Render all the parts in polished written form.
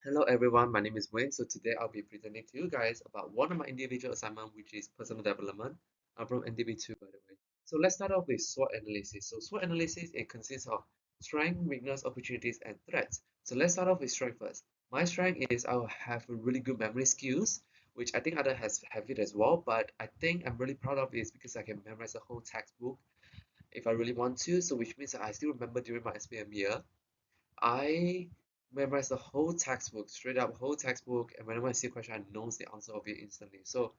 Hello everyone, my name is Wayne. So today I'll be presenting to you guys about one of my individual assignment, which is personal development. I'm from NDB2, by the way. So let's start off with SWOT analysis. So SWOT analysis, it consists of strength, weakness, opportunities, and threats. So let's start off with strength first. My strength is I will have a really good memory skills, which I think others have it as well. But I think I'm really proud of is because I can memorize the whole textbook if I really want to. So which means that I still remember during my SPM year. I memorized the whole textbook, straight up whole textbook, and whenever I see a question, I know the answer of it instantly. So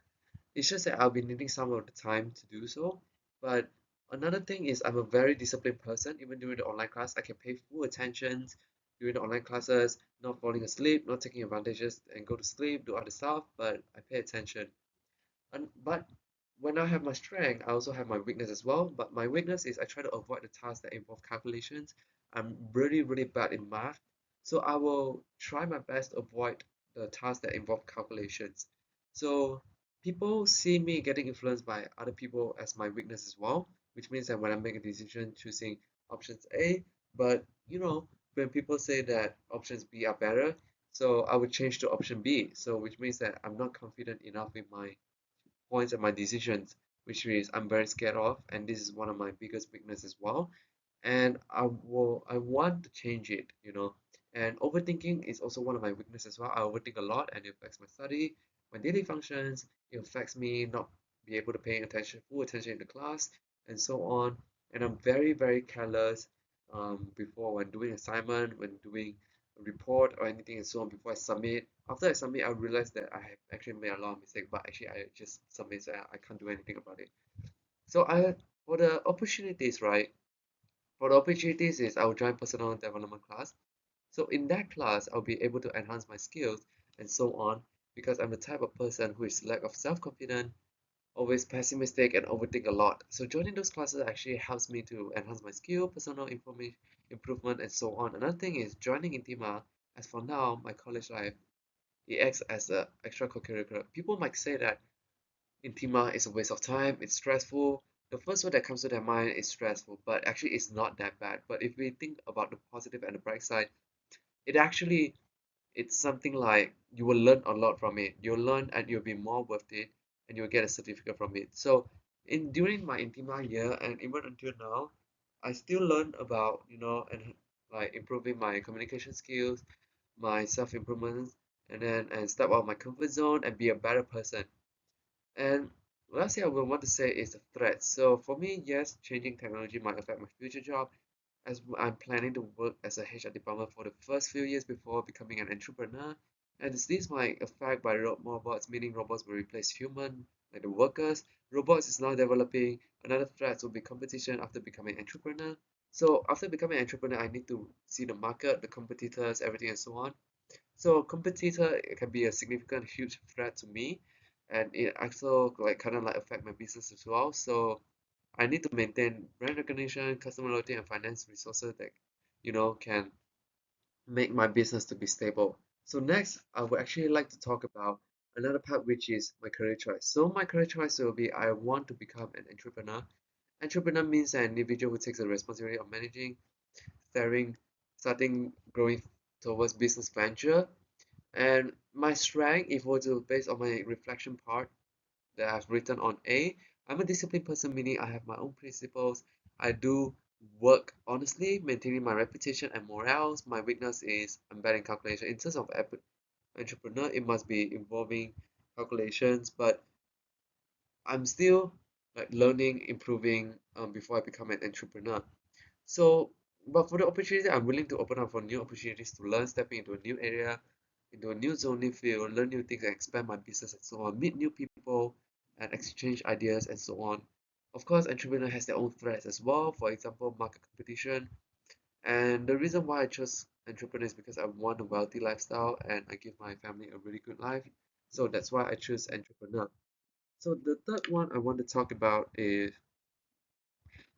it's just that I'll be needing some of the time to do so. But another thing is I'm a very disciplined person. Even during the online class, I can pay full attention during the online classes, not falling asleep, not taking advantages and go to sleep, do other stuff, but I pay attention. But when I have my strength, I also have my weakness as well. But my weakness is I try to avoid the tasks that involve calculations. I'm really, really bad in math. So I will try my best to avoid the tasks that involve calculations. So people see me getting influenced by other people as my weakness as well, which means that when I make a decision choosing options A, but when people say that options B are better, so I would change to option B. So which means that I'm not confident enough in my points and my decisions, which is I'm very scared of, and this is one of my biggest weaknesses as well. And I want to change it. And overthinking is also one of my weaknesses as well. I overthink a lot, and it affects my study, my daily functions. It affects me not be able to pay attention, full attention in the class, and so on. And I'm very, very careless before when doing assignment, when doing a report or anything and so on before I submit. After I submit, I realize that I have actually made a lot of mistakes, but actually I just submit, so I can't do anything about it. So for the opportunities, right? For the opportunities is I'll join personal development class. So in that class, I'll be able to enhance my skills and so on because I'm the type of person who is lack of self-confidence, always pessimistic and overthink a lot. So joining those classes actually helps me to enhance my skill, personal information improvement, and so on. Another thing is joining Intima. As for now, my college life, it acts as a extracurricular. People might say that Intima is a waste of time, it's stressful. The first word that comes to their mind is stressful, but actually it's not that bad. But if we think about the positive and the bright side, it actually it's something like you will learn a lot from it. You'll learn and you'll be more worth it and you'll get a certificate from it. So in during my Intima year and even until now, I still learn about, and like improving my communication skills, my self-improvement, and step out of my comfort zone and be a better person. And last thing I would want to say is the threat. So for me, yes, changing technology might affect my future job as I'm planning to work as a HR department for the first few years before becoming an entrepreneur. And this might affect by robots, meaning robots will replace human, like the workers. Robots is now developing. Another threat will be competition after becoming entrepreneur. So after becoming entrepreneur, I need to see the market, the competitors, everything and so on. So competitor it can be a significant huge threat to me and it also like kind of like affect my business as well. So I need to maintain brand recognition, customer loyalty and finance resources that can make my business to be stable. So next I would actually like to talk about another part which is my career choice. So my career choice will be I want to become an entrepreneur. Entrepreneur means an individual who takes the responsibility of managing, starting, growing towards business venture and my strength, if we're to based on my reflection part that I've written on A, I'm a disciplined person, meaning I have my own principles. I do work honestly, maintaining my reputation and morale. My weakness is I'm bad in calculation. In terms of entrepreneur, it must be involving calculations, but I'm still like learning, improving before I become an entrepreneur. So, but for the opportunity, I'm willing to open up for new opportunities to learn, stepping into a new area, into a new zoning field, learn new things and expand my business and so on, meet new people and exchange ideas and so on. Of course, entrepreneur has their own threats as well. For example, market competition. And the reason why I chose entrepreneur is because I want a wealthy lifestyle and I give my family a really good life. So that's why I choose entrepreneur. So the third one I want to talk about is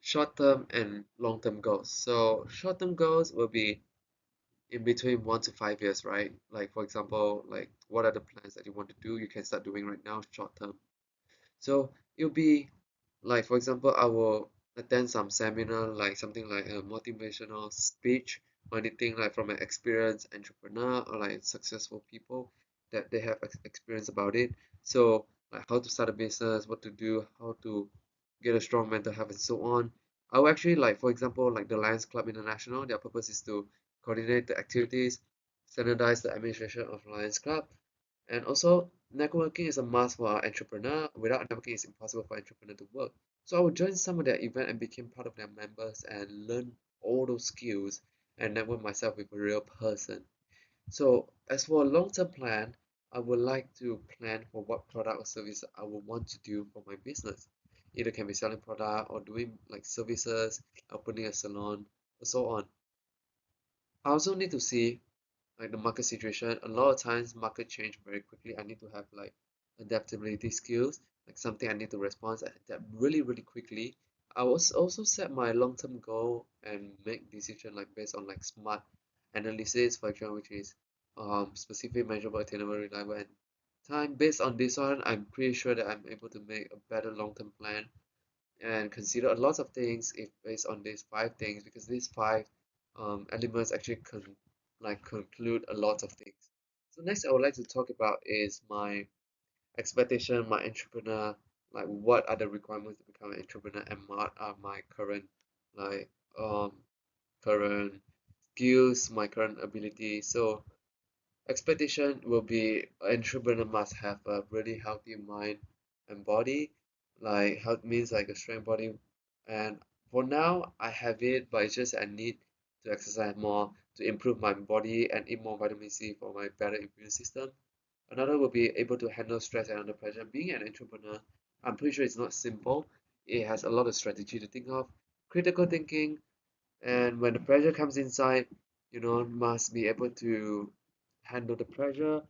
short-term and long-term goals. So short-term goals will be in between 1 to 5 years, right? Like for example, like what are the plans that you want to do? You can start doing right now, short-term. So it'll be like for example, I will attend some seminar, like something like a motivational speech or anything like from an experienced entrepreneur or like successful people that they have experience about it. So like how to start a business, what to do, how to get a strong mental health and so on. I will actually like, for example, like the Lions Club International, their purpose is to coordinate the activities, standardize the administration of Lions Club, and also networking is a must for our entrepreneur. Without networking, it's impossible for entrepreneur to work. So I would join some of their event and became part of their members and learn all those skills and network myself with a real person. So as for a long-term plan, I would like to plan for what product or service I would want to do for my business. Either can be selling product or doing like services, opening a salon, and so on. I also need to see like the market situation. A lot of times market change very quickly. I need to have like adaptability skills, like something I need to respond and adapt really, really quickly. I was also set my long-term goal and make decision like based on like SMART analysis, for example, which is specific, measurable, attainable, reliable, and time. Based on this one, I'm pretty sure that I'm able to make a better long-term plan and consider a lot of things if based on these five things, because these five elements actually conclude a lot of things. So next I would like to talk about is my expectation, my entrepreneur, like what are the requirements to become an entrepreneur and what are my like um current skills, my current ability. So expectation will be entrepreneur must have a really healthy mind and body. Like health means like a strong body. And for now, I have it, but it's just I need to exercise more to improve my body and eat more vitamin C for my better immune system. Another will be able to handle stress and under pressure. Being an entrepreneur, I'm pretty sure it's not simple. It has a lot of strategy to think of. Critical thinking, and when the pressure comes inside, must be able to handle the pressure,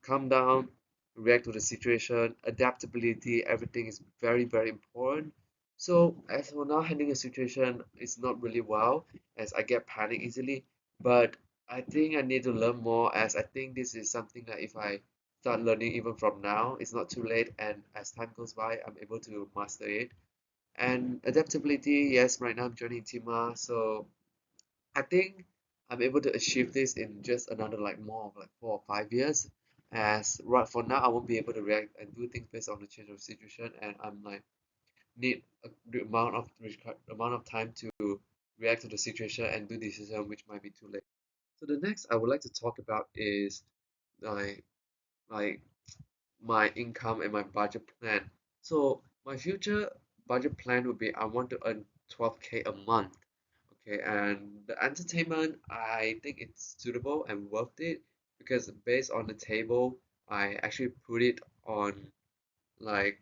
calm down, react to the situation, adaptability, everything is very, very important. So as for now, handling a situation is not really well as I get panic easily, but I think I need to learn more as I think this is something that if I start learning even from now, it's not too late, and as time goes by, I'm able to master it. And adaptability, yes, right now I'm joining Tima, so I think I'm able to achieve this in just another like more of like 4 or 5 years. As right for now, I won't be able to react and do things based on the change of situation, and I'm like need the amount of time to react to the situation and do decision which might be too late. So the next I would like to talk about is like like my income and my budget plan. So my future budget plan would be I want to earn 12K a month. Okay, and the entertainment, I think it's suitable and worth it because based on the table, I actually put it on like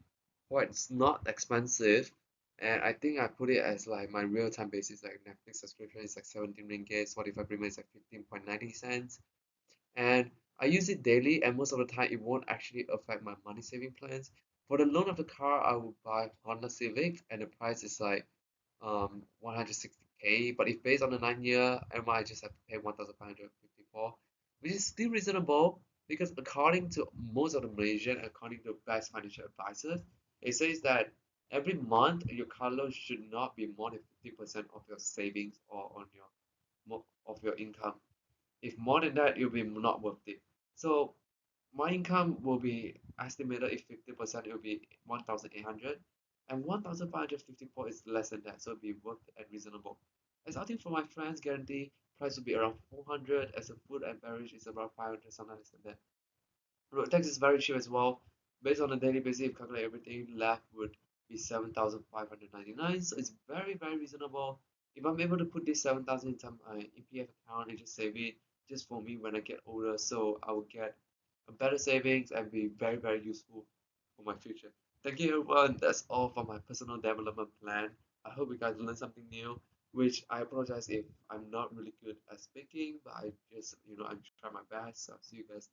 what it's not expensive, and I think I put it as like my real-time basis, like Netflix subscription is like 17 ringgit, Spotify premium is like 15.90 cents, and I use it daily, and most of the time it won't actually affect my money saving plans. For the loan of the car, I will buy Honda Civic, and the price is like 160K, but if based on the 9 year MI, I just have to pay 1,554, which is still reasonable because according to most of the Malaysian, according to best financial advisors, it says that every month your car loan should not be more than 50% of your savings or on of your income. If more than that, it will be not worth it. So my income will be estimated if 50%, it will be 1,800, and 1,554 is less than that, so it'll be worth and reasonable. As I think for my friends, guarantee price will be around 400, as a food and beverage is around 500, something less than that. Road tax is very cheap as well. Based on a daily basis, if you calculate everything, left would be 7,599. So it's very, very reasonable. If I'm able to put this 7,000 into my EPF account and just save it just for me when I get older, so I will get a better savings and be very, very useful for my future. Thank you, everyone. That's all for my personal development plan. I hope you guys learned something new, which I apologize if I'm not really good at speaking, but I just, I'm trying my best. So see you guys